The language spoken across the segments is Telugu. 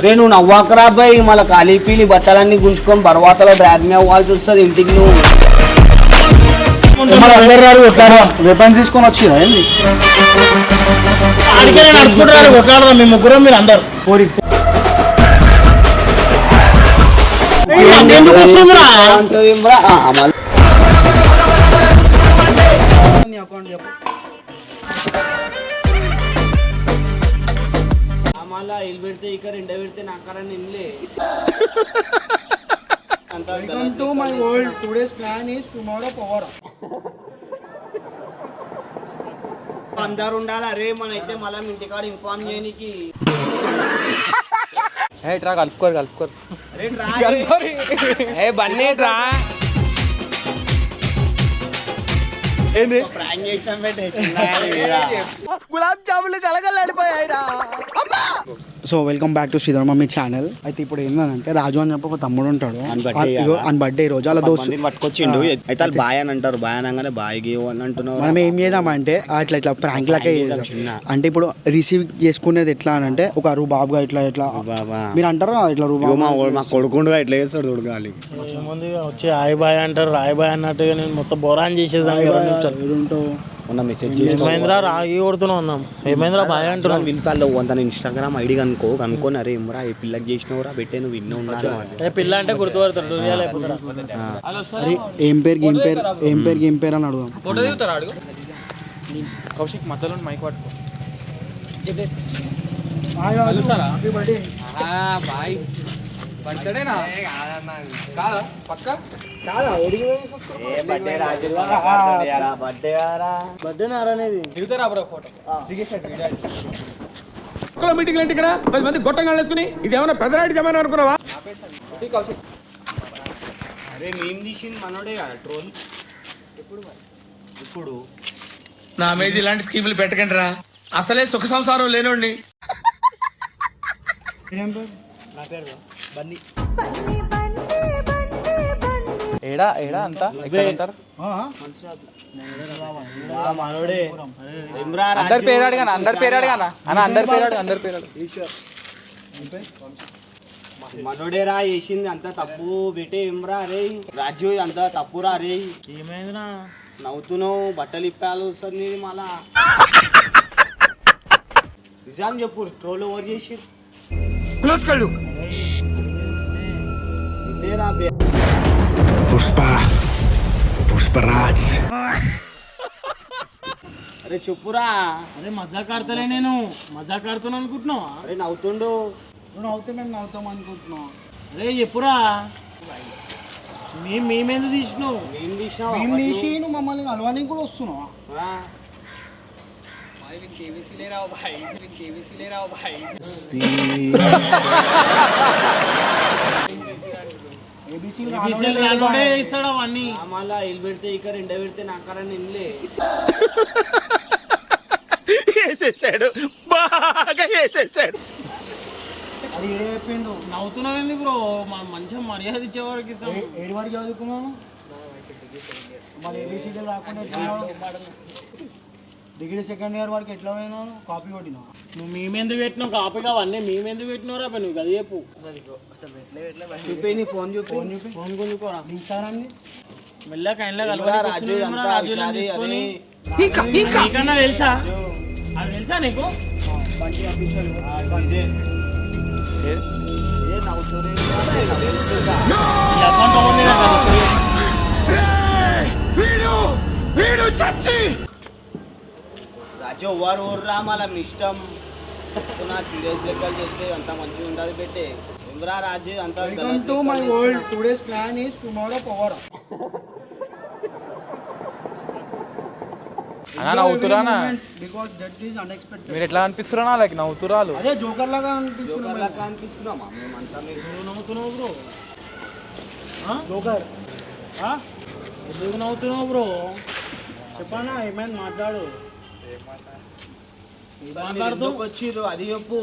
రే నువ్వు నవ్వాకరా అబ్బాయి, మళ్ళీ ఖాళీ పీలి బట్టలన్నీ గుంజుకొని బర్వాతలో డ్రాగ్ మీద అవ్వాల్సి వస్తుంది ఇంటికి. నువ్వు వెపన్స్ తీసుకొని వచ్చిరా ఏంది? నడుచుకుంటారు కొట్లాడదాం మీ ముగ్గురం, మీరు అందరు మళ్ళా ఇల్లు పెడితే ఇక్కడ ఎండ పెడితే నాకరని ఇల్లే. Welcome to my world. Today's plan is tomorrow power. అందరు ఉండాలి. అరే మనైతే మళ్ళీ ఇంటికాడ ఇన్ఫార్మ్ చేయడానికి. కలుపుకోరు బన్నీ రా ప్రాంక్ చేసినాం పెట్టే గులాబ్ జాములు కలగలాడిపోయాయిరా. So welcome back to Sridhar mummy channel. అయితే ఇప్పుడు ఏంటంటే రాజు అని చెప్పి ఒక తమ్ముడు ఉంటాడు, అని బర్త్డే రోజు అలా దోస్తు పట్టుకొచ్చిండు. అయితే వాళ్ళు బాయ్ అని అంటారు, బాయ్ అనగానే బాయ్ గేవ్ అని అంటున్నారు. మనం ఏం చేద్దామంటే అట్లా ఇట్లా ప్రాంక్ లాగా చేద్దాం. అంటే ఇప్పుడు రిసీవ్ చేసుకునేది ఎట్లా అని అంటే ఒక రూబాబుగా ఇట్లా ఇట్లా మీరు అంటారు ఇట్లా రూబాబు మా కొడుకుండుగా ఇట్లా చేస్తాడు చూడగాలి. ముందు వచ్చి హాయ్ బాయ్ అంటారు, రాయ్ బాయ్ అన్నట్టుగా నేను మొత్తం బోరాన్ చేసేదాన్ని. ఏమైందిరా రాగి కొడుతున్నావు అన్నాం, ఏమైందిరా బాయ్ అంటున్నాం. వీళ్ళు వంద ఇన్స్టాగ్రామ్ ఐడి కనుక్కొని అరే ఏమరా ఏ పిల్లకి చేసినవరా పెట్టే నువ్వు విన్న ఉన్నారు. పిల్ల అంటే గుర్తుపడతాడు. ఏం పేరు అని అడుగుదాం. ఫోటో దిగుతారా అడుగు. కౌశిక్ మధ్యలో మైక్ పట్టుకో. బాయ్ బర్త్డేనా కాదా పక్క బర్త్డే నారా అనేది దిగుతారా బ్రో ఫోటో మీటింగ్ ఏంటి ఇక్కడ 10 మంది గొట్టంగా వేసుకుని ఇది ఏమైనా పెద్దరాడి జమానా అనుకున్నావా? అరే మేము తీసింది మనోడే కదా ట్రోల్. ఇప్పుడు నా మీద ఇలాంటి స్కీములు పెట్టకండి రా, అసలే సుఖ సంసారం లేనోడిని. ఏడా అంతా ఎక్కడ ఉంటారు? మనోడే అందరి పేరు అడిగానా అన్న అందరి పేరు మనోడేరా చేసింది అంత తప్పు పెట్టే ఏమ్రా అరే రాజు అంత తప్పురా అరే. ఏమైందిరా నవ్వుతున్నావు, బట్టలు ఇప్పాలి వస్తుంది మళ్ళా. నిజాం చెప్పు, ట్రోల్ ఓవర్ చేసి ఇదేరా పుష్పరాజ్. అరే చెప్పురా. అరే మజాక్ ఆడతలే, నేను మజాక్ ఆడుతున్నా అనుకుంటున్నావా? అరే నవ్వుతుండు. నువ్వు నవ్వుతే మేము నవ్వుతాం అనుకుంటున్నాం. అరే చెప్పురా, మేమెందుకు తీసినావు? ఏం తీసినావు? మేము తీసి నువ్వు మమ్మల్ని కలవడానికి కూడా వస్తున్నావా? ఇస్తాడు అవన్నీ. మళ్ళా ఇల్లు పెడితే ఇక్కడ ఎండ పెడితే నాకరని ఇల్లే. వేసేసాడు, బాగా వేసేసాడు. అది ఏడే చెప్పిండు. నవ్వుతున్నావు బ్రో, మంచిగా మర్యాద ఇచ్చేవాడికి ఇస్తాం. ఏడు వరకు చదువుకున్నాను మరి ఏబిసిడీలు రాకుండా ఎట్లా డిగ్రీ సెకండ్ ఇయర్ వరకు ఎట్లా పోయినాను? కాపీ కొట్టినా. నువ్వు మేమెందుకు పెట్టినావు కాపీ కావన్నీ? మేమెందుకు పెట్టినావు రా నువ్వు అది చెప్పు. చూపి నీ ఫోన్ చూపి. ఫోన్ కొందుకోరా ఇన్స్టాగ్రామ్ మెల్లగా కైన్లో రాజు నీకన్నా తెలుసా? అది తెలుసా నీకు? బండి అఫీషియల్ ఇదే రాజు ఎవరు ఊర్రా మళ్ళీ మీ ఇష్టం. నా సీరియస్ లెక్కలు చేస్తే అంత మంచిగా ఉండదు పెట్టే ఏమరా రాజు అంత. Welcome to my world. Today's plan is tomorrow power. నవ్వుతురానా? Because that is unexpected. మీరు ఎట్లా అనిపిస్తున్నా లైక్ నవ్వుతురాలు? అదే జోకర్ లాగా అనిపిస్తున్నాం. అనిపిస్తున్నామా మేమంతా? మీరు నవ్వుతున్నావు బ్రో? జోకర్ ఎందుకు నవ్వుతున్నావు బ్రో? చెప్పానా ఏమైంది మాట్లాడు. వచ్చిర్రు అది చెప్పు.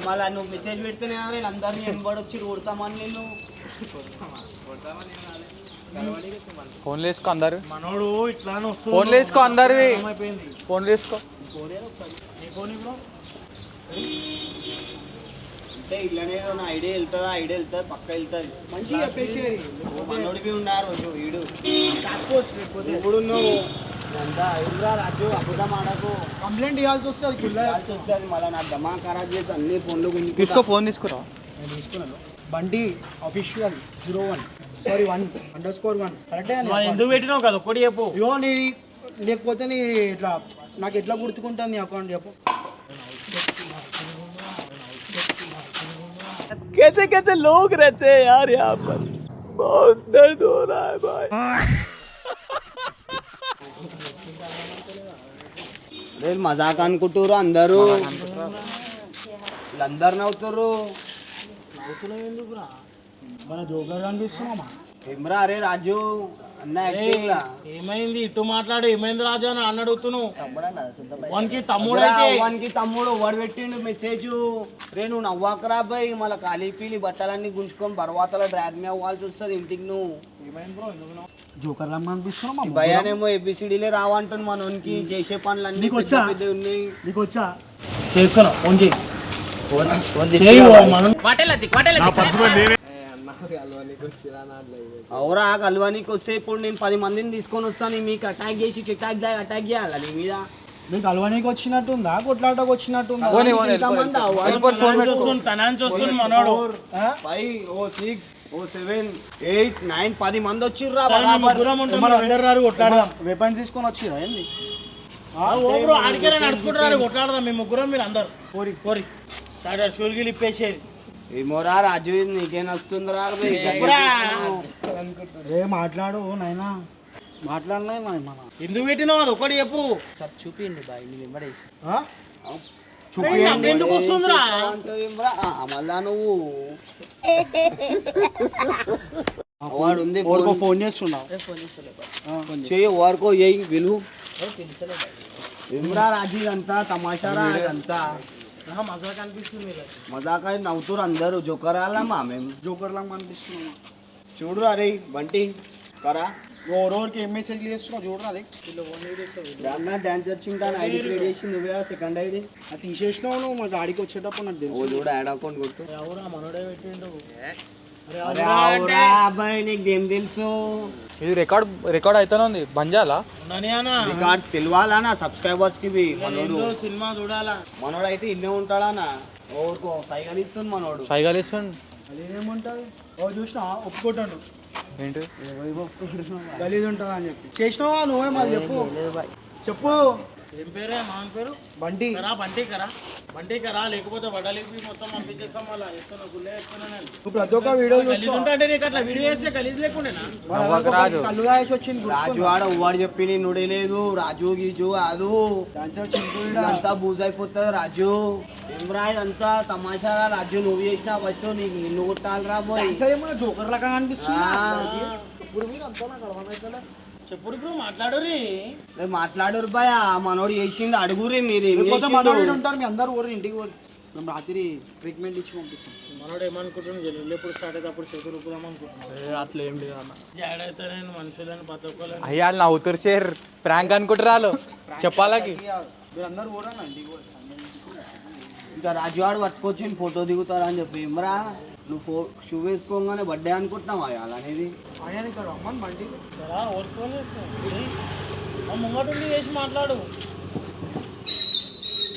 మళ్ళీ నువ్వు మెసేజ్ పెడితేనే వీళ్ళందరినీ వెనబడొచ్చి కొడతామని నేను. ఫోన్లు వేసుకో అందరు. మనోడు ఇట్లా ఫోన్లు వేసుకో అందరివి. ఫోన్లు వేసుకో. అంటే ఇట్లనే నా ఐడియా వెళ్తుంది పక్క వెళ్తుంది మంచిగా చెప్పేసి మనోడికి ఉన్నారు వీడు ఇప్పుడు నువ్వు అంతా ఎవరా రాజు అబద్ధం ఆడకు కంప్లైంట్ ఇవ్వాల్సి వస్తుంది ఇవ్వాల్సి వస్తుంది మళ్ళీ నా దమా ఖరాబ్ చేసి అన్ని ఫోన్లు తీసుకో ఫోన్ తీసుకురా నేను తీసుకున్నాను బండి అఫీషియల్ 01 సారీ 1_1 కరెక్టే ఎందుకు పెట్టినావు కదా ఒక్కటి చెప్పు ఇగో నీది లేకపోతే నీ ఇట్లా నాకు ఎట్లా గుర్తుకుంటుంది నీ అకౌంట్ చెప్పు कैसे कैसे लोग रहते हैं यार यहाँ पर बहुत दर्द हो रहा है भाई మజాక్ అనుకుంటారు అందరూ వీళ్ళందరు నవ్వుతారు మన జోకర్ అనిపిస్తున్నామా ఏమ్రా అరే రాజు అన్న యాక్టింగ్ లా ఏమైంది ఇటు మాట్లాడు ఏమైంది రాజు అని అన్న అడుగుతున్నావు వానికి తమ్ముడైతే వానికి తమ్ముడు వాడు పెట్టిండు మెసేజ్ రే నువ్వు నవ్వాకరా పోయి మళ్ళీ ఖాళీ పీలి బట్టలన్నీ గుంజుకొని బర్వాతలో డ్రాగ్ మీద అవ్వాల్సి వస్తుంది ఇంటికి నువ్వు జోకర్ లాగా అనిపిస్తున్నామా భయానేమో ఏబిసిడీలే రావంటుంది మనోనికి చేసే పనులన్నీ నీకు వచ్చా? పెద్ద పెద్దవి ఉన్నాయి నీకు వచ్చా చేస్తున్నా ఫోన్ చేయి అవురా కలవానికి వస్తే ఇప్పుడు నేను 10 మందిని తీసుకొని వస్తాను మీకు అటాక్ చేసి అటాక్ చేయాలి నీ మీద నీకు అలవానికి వచ్చినట్టుందా కొట్లాటకు వచ్చినట్టుందా పోనీ, పోనీ, ఇంతమంది వెళ్ళిపోయి ఫోన్ పెట్టుకో. తనాన్ని చూస్తుంది మనోడు 5 6 7 8 9 10 మంది వచ్చిర్రా సరే, మీ ముగ్గురం ఉంటాం, మీరు అందరు రారు కొట్లాడదాం వెపన్స్ తీసుకొని వచ్చిరా ఏంది ఓబ్రో ఆడికే నడుచుకుంటారు కొట్లాడదాం మీ ముగ్గురం మీరు అందరు కోరి కోరి సరే షూల్గిలు ఇప్పేసేది ఏమోరా రాజు ఇది నీకేం వస్తుందిరా చెప్పురా. ఏ మాట్లాడు నాయనా మాట్లాడలే మన ఎందుకు పెట్టినావు అది ఒకటి చెప్పు ఆ? నాకు ఎందుకు వస్తుందిరా మళ్ళా నువ్వు వాడు ఉంది ఎవరికో ఫోన్ చేస్తున్నావు చెయ్యి వారికో ఏయి విలువ ఏమరా రాజు ఇదంతా తమాషారా ఇదంతా మజా కనిపిస్తుంది మీరు మజాకా నవ్వుతురు అందరూ జోకరాలమ్మా మేము జోకర్ లాగా అనిపిస్తున్నామా చూడు అరే బంటి కరా ఎవరెవరికి ఏం మెసేజ్ చేస్తున్నావు చూడరా అది దాన్న డాన్స్ వచ్చింటాను ఐడి క్రియేట్ చేసి నువ్వే సెకండ్ ఐడి అది తీసేసినావు నువ్వు మా గాడికి వచ్చేటప్పుడు నాకు ఓ తెలుసు చూడు యాడ్ అకౌంట్ కొట్టు ఎవరా మనోడే పెట్టిండు అరే అవురా అబ్బాయి నీకు ఏం తెలుసు ఇది రికార్డ్ అయితేనే ఉంది బంద్ చేయాలా ఉన్నాని అన్నా రికార్డ్ తెలియాలా నా సబ్స్క్రైబర్స్ కి మనోడు ఏందో సినిమా చూడాలా మనోడు అయితే ఇన్నే ఉంటాడా ఓరుకో సైకిల్ ఇస్తుంది మనోడు సైకిల్ ఇస్తుండు అదేముంటుంది ఓ చూసినా ఒప్పుకుంటాడు ఏంటి గలీజ్ ఉంటుందా అని చెప్పి చేసినావా నువ్వే మరి చెప్పు చెప్పు ఏం పేరే మామ పేరు బండి కరా బంటి కరా లేకపోతే వడలిపి మొత్తం పంపించేస్తాం మళ్ళీ ఎత్తున్నా గుళ్ళే ఎత్తున్నా నేను నువ్వు ప్రతి ఒక్క వీడియో గలీజ్ ఉంటా అంటే నీకు అట్లా వీడియో చేస్తే గలీజ్ లేకుండేనా రాజు. కళ్ళు రాసి వచ్చింది రాజు ఆడ ఉవ్వాడు చెప్పి నీ నుడే లేదు రాజు గీజు కాదు డాన్సర్ చింటూ ఇదంతా బూజ్ అయిపోతుంది రాజు ఏమ్రా ఇదంతా తమాషారా రాజు నువ్వు చేసినా ఫస్ట్ నీకు నిన్ను కొట్టాలిరా పోయి డాన్సర్ ఏమన్నా జోకర్ లాగా అనిపిస్తుంది ఆ. ఇప్పుడు మీరు అంతా నాకు అర్థమైతలే చెప్పుడు ఇప్పుడు మాట్లాడరి రేపు మాట్లాడరు బాయ్ మనోడు చేసింది అడుగురి మీరు ఏం లేకపోతే చేసిండు? మనోడు ఉంటారు మీ అందరు ఊరు ఇంటికి పోరు మేము రాత్రి ట్రీట్మెంట్ ఇచ్చి పంపిస్తాం మనోడు ఏమనుకుంటున్నాను జల్లు ఎప్పుడు స్టార్ట్ అయితే అప్పుడు చేతులు ఊపుదాం అనుకుంటున్నాను అట్లా ఏం లేదు అన్న జాడ్ అయితే నేను మనుషులను బతకోలేను అయ్యా వాళ్ళు నవ్వుతారు షేర్ ప్రాంక్ అనుకుంటారు వాళ్ళు చెప్పాలకి మీరు అందరు ఊరన్న ఇంటికి పోరు ఇంకా రాజువాడు పట్టుకొచ్చి ఫోటో దిగుతారా అని చెప్పి ఏమరా నువ్వు షూ వేసుకోగానే బర్త్డే అనుకుంటున్నావా ఇవాళ అనేది ఆయన ఇక్కడ రమ్మని బండి ఓర్చుకోలే ముంగటుండి చేసి మాట్లాడు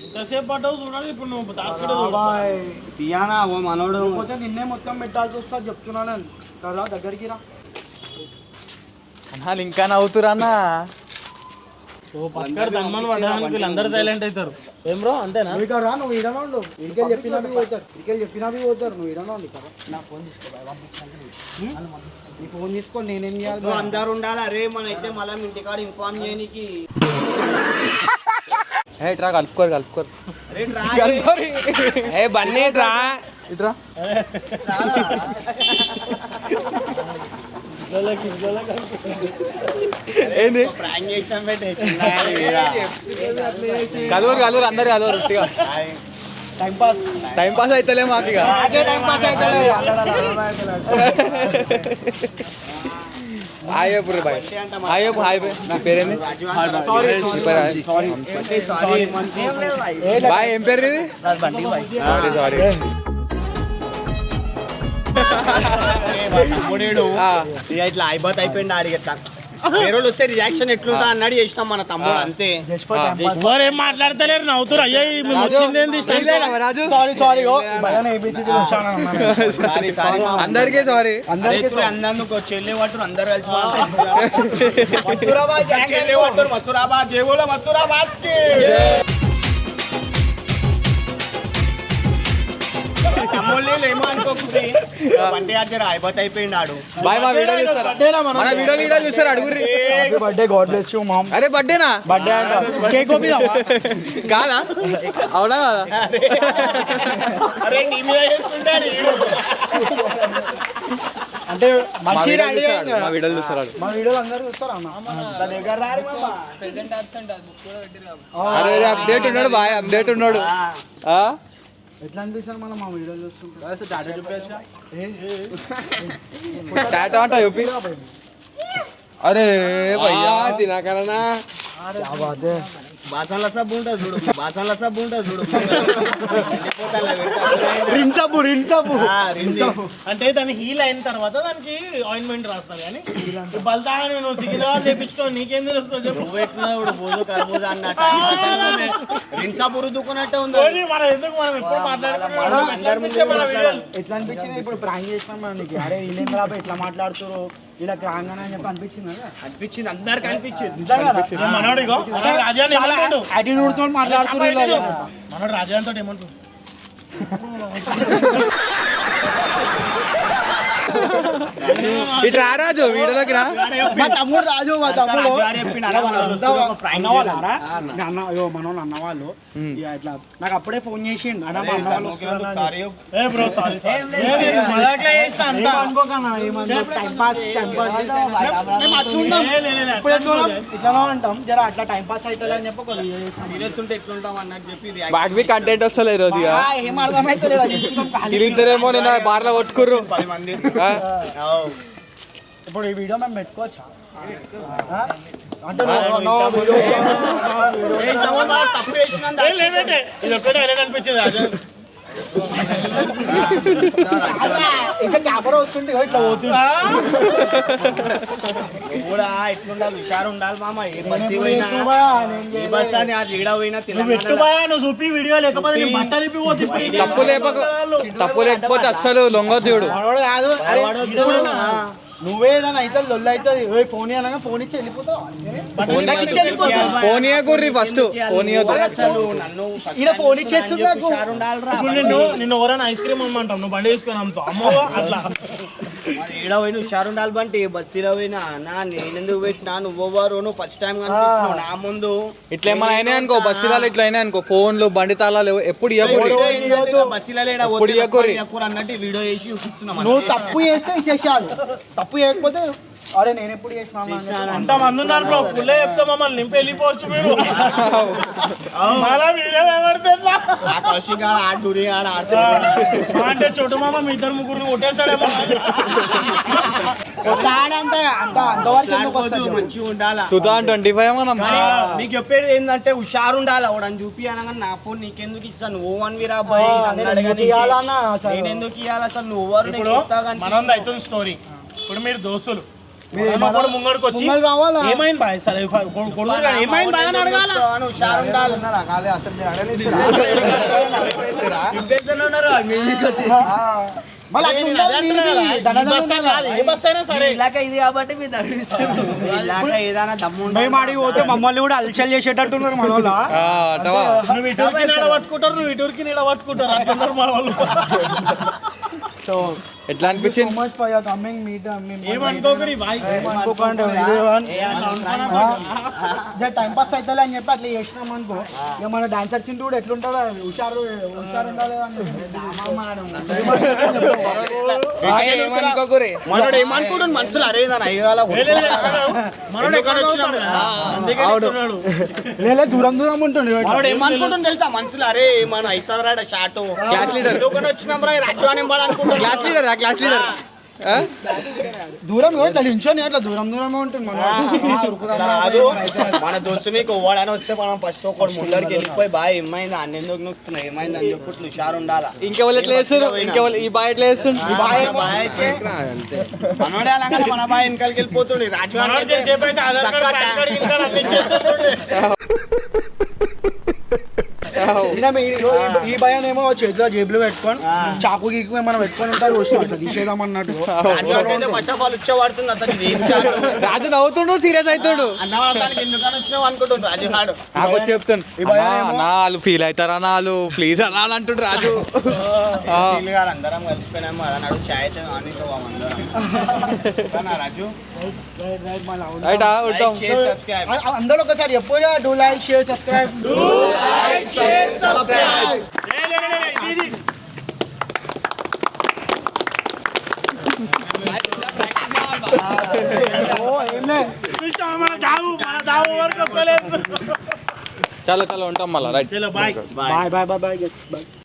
ఎంతసేపు పడ్డావు చూడాలి ఇప్పుడు నువ్వు దాచుకుంటే బాబాయ్ తీయానా ఓ మనోడు లేకపోతే నిన్నే మొత్తం పెట్టాల్సి వస్తా చెప్తున్నాను నేను కదా దగ్గరికి రా వాళ్ళు ఇంకా నవ్వుతురు అన్న పక్కన దన్మని పడ్డానికి వీళ్ళందరూ సైలెంట్ అవుతారు ఏం బ్రో అంతేనా నువ్వు ఇక్కడ రా నువ్వు ఈడనే ఉండు ఇడికెళ్ళి చెప్పినా పోతారు ఇడికెళ్ళి చెప్పినా పోతారు నువ్వు ఈడనే ఉండు ఇక్కడ నా ఫోన్ తీసుకో నీ ఫోన్ తీసుకొని నేనేం చేయాలి నువ్వు అందరు ఉండాలి అరే మనైతే మళ్ళీ మీ ఇంటికాడ ఇన్ఫార్మ్ చేయడానికి ఏ ఇట్రా కలుపుకోరు అరే రా ఏ బండి ఇట్రా ఇట్రా ఏంది ప్రాంక్ చేసినాం పెట్టే కలువురు అందరు కలువురు టైం పాస్ టైం పాస్ అవుతలే మాకు ఇక టైం పాస్ అయితే హాయ్ చెప్పు బాయ్ హాయ్ చెప్పు హాయ్ బాయ్ నా పేరేంది సారీ సారీ బాయ్ ఏం పేరు ఇది సారీ తమ్ముడేడు ఇక ఇట్లా అయిపోతే అయిపోయింది ఆడికి ఇట్లా వేరే వాళ్ళు వస్తే రియాక్షన్ ఎట్లుంటా అన్నాడు చేసినాం మన తమ్ముడు అంతే. ఎవరు ఏం మాట్లాడతలేరు నవ్వుతారు. అయ్యా మేము వచ్చింది ఏంది సారీ సారీ అందరికీ సారీ. అందరికి చెల్లె పట్టురు అందరు కలిసి చెల్లె పట్టురు మసూరాబాద్ జేబులో మసూరాబాద్ కి తమ్ముళ్ళు ఏమో అనుకోకుంది బండి అజ్జర అయిపోతే అయిపోయింది ఆడు. బాయ్ మా వీడియో చూస్తారా? మన వీడియో చూస్తారా? అడుగురి. Happy birthday, god bless you mom. అరే బర్త్డేనా? బర్త్డే అంట కేక్ కాదా? అవునా కాదా? అరే నీ మీద చేస్తుంటాడు అంటే మంచి రెడీ మా వీడియోలు చూస్తారా? మా వీడియోలు అందరూ చూస్తారా అన్న? దగ్గర రారు మామ. అరే అప్డేట్ ఉన్నాడు బాయ్, అప్డేట్ ఉన్నాడు. ఎట్లా అనిపిస్తారు మనం మా వీడియోలు చూస్తుంటే? టాటా అంట చూపి. అరే భయ్యా తినకరనా బాసన్ల సబ్బు ఉంటుంది చూడు, బాసన్ల సబ్బు ఉంటుంది చూడు. రిన్సబ్బు రిన్సబ్బు అంటే దాన్ని హీల్ అయిన తర్వాత దానికి ఆయింట్మెంట్ రాస్తారు. కానీ బల్తా నేను సికింద్రాబాద్ తెప్పించుకో నీకేం తెలుస్తుంది చెప్పు. నువ్వు ఎట్లా బోధు కరబోదు అన్నట్టు రిన్సబ్బు రుద్దుకున్నట్టే ఉంది. మనం ఎందుకు మనం ఎప్పుడు మాట్లాడుతున్నాం? ఎట్లా అనిపించింది ఇప్పుడు ప్రాంక్ చేసినాం మనం నీకు? అరే వీళ్ళేం రాబోయే ఎట్లా మాట్లాడుతారు ఇలా రాంగ్ అని చెప్పి అనిపించింది కదా? అనిపించింది, అందరికి అనిపించింది. మనోడు ఇగో యాటిట్యూడ్ తో మాట్లాడుతున్నారు. మనోడు రాజాతో ఏమంటారు? ఇటు రారాజు వీడియోలోకి రా. మా తమ్ముడు రాజు, మా తమ్ముడు అన్నవాళ్ళారా మనోళ్ళు అన్నవాళ్ళు ఇట్లా నాకు అప్పుడే ఫోన్ చేసిండు. అన్న మా అన్న వాళ్ళు అనుకోకన్నా ఏమన్నా టైం పాస్ ఇట్లా అంటాం జర అట్లా టైం పాస్ అవుతుంది అని చెప్పి సీరియస్ ఉంటే ఎట్లుంటాం అన్నట్టు చెప్పి బాగా కంటెంట్ వస్తలే ఈరోజు. ఏం అర్థమైతే తెలియతారేమో నేను బార్లో కొట్టుకుర్రు. 10 మంది. ఇప్పుడు ఈ వీడియో మేము పెట్టుకోవచ్చా? అంటే తప్పు చేసినంత ఇది ఒక్కటే అనిపించింది రాజా. ఇంకా కెమెరా వస్తుంటే ఇట్లా పోతుంది కూడా ఎట్లుండాలి, హుషారు ఉండాలి మామ. ఏ బస్సు పోయినా ఏ బస్ అని అది ఈడ పోయినా నువ్వు చూపి వీడియో లేకపోతే తప్పు లేకపోతే అస్సలు లొంగొద్దు చూడు. కాదు. అరే నువ్వే ఏదైనా అయితే లొల్లు అవుతుంది. ఫోన్ అనగా ఫోన్ ఇచ్చి వెళ్ళిపోతావు. ఫోన్ ఇవ్వకుర్రి ఫస్ట్. ఫోన్ ఇలా ఫోన్ ఇచ్చేస్తున్నా నిన్ను ఎవరైనా ఐస్ క్రీమ్ అమ్మంటాం, నువ్వు బండి వేసుకొని అమ్ముతావు. అమ్మో అట్లా ఈడ పోయిన హుషారు ఉండాలి బంటి. బస్సులో పోయినా నా నేనెందుకు పెట్టినా నువ్వెవరు, నువ్వు ఫస్ట్ టైం కనిపిస్తున్నావు నా ముందు. ఇట్లా ఏమైనా అయినా అనుకో, బస్సులలో ఇట్లా అయినా అనుకో, ఫోన్లు బండి తాళాలు ఎప్పుడు బస్సులో అన్నట్టు వీడియో చేసి చూపిస్తున్నాం. నువ్వు తప్పు చేస్తే ఇచ్చేసేయాలి, తప్పు చేయకపోతే అరే నేను ఎప్పుడు చేసినా అంత మంది ఉన్నారు బ్రో. పుల్లే చెప్తే మమ్మల్ని నింపి వెళ్ళిపోవచ్చు మీరు. అంటే చోటు మామ మీ ఇద్దరు ముగ్గురు కొట్టేశాడేమో. మంచిగా ఉండాలా. 2025 నీకు చెప్పేది ఏంటంటే హుషారు ఉండాలి. వాడని చూపియాలని నా ఫోన్ నీకెందుకు ఇస్తాను, నువ్వు అని వీరా బాయ్ నేనెందుకు ఇవ్వాలి అసలు, నువ్వు మనది అవుతుంది స్టోరీ. ఇప్పుడు మీరు దోస్తులు ముంగడికి వచ్చి ఏమైంది బాయ్ సరే ఏమైంది బాయ్ అని అడగాల. మేము అడిగి పోతే మమ్మల్ని కూడా అల్చల్ చేసేటట్టున్నారు మన వాళ్ళు. నువ్వు ఇటుకి నీడ పట్టుకుంటారు, నువ్వు ఇటుకి నీడ పట్టుకుంటారు అంటున్నారు మన వాళ్ళు. సో ఎట్లా అనిపించింది? ఏమనుకోకరి బాయ్, టైం పాస్ అవుతుంది అని చెప్పి అట్లా చేసినాం అనుకో. ఇక మన డాన్సర్ చింటూ కూడా ఎట్లుంటాడో హుషారు ఉండాలి. మనోడు ఏమనుకుంటాడు మనసులో, అరే లేదా దూరం దూరం ఉంటుంది. మనోడు ఏమనుకుంటాడు తెలుసా మనసులో, అరే మనం అవుతారా షాటు వచ్చినాం రా రాజవాణి అనుకుంటాడు. క్లాస్ లీడర్ దూరం ఇట్లా నించొని అట్లా దూరం దూరంగా ఉంటుంది మన కాదు మన దోస్తు మీకు ఓడని వస్తే మనం ఫస్ట్ ఒకటి ముందరికి వెళ్ళిపోయి బాగా ఏమైంది అన్ని ఎందుకు నొక్కుతున్నాయి ఏమైంది అని చెప్పి హుషారు ఉండాలా ఇంకెవరు ఎట్లా వేస్తారు ఇంకెవరు ఈ బాయ్ ఎట్లా వేస్తుంది మనోడే అనగానే మన బాగా వెనకాలకి వెళ్ళిపోతుండే రాజు ఈ భయానేమో చేతిలో జేబులో పెట్టుకొని చాకు గీకు మనం పెట్టుకొని ఉంటారు వచ్చిన అట్లా తీసేద్దాం అన్నట్టు ఫస్ట్ ఆఫ్ ఆల్ వచ్చేవాడుతుంది అసలు ఇది ఏం చాలు. రాజు నవ్వుతుండు సీరియస్ అవుతాడు అన్నవాళ్ళకి ఎందుకని వచ్చినావు అనుకుంటుంది రాజు నాడు నాకు వచ్చి చెప్తాను అన్నా వాళ్ళు ఫీల్ అవుతారు అన్న వాళ్ళు ప్లీజ్ అన్నా అని అంటుండు రాజు గారు అందరం కలిసిపోయినాము అదన్నాడు ఛాయ్ అయితే ఆనిస్తాం అందరం రాజు రైటా ఉంటాం సబ్స్క్రైబ్ అందరూ ఒకసారి ఎప్పుడు డూ లైక్ షేర్ సబ్స్క్రైబ్ చలో చలో ఉంటాం మళ్ళీ రైట్ చలో bye bye bye bye bye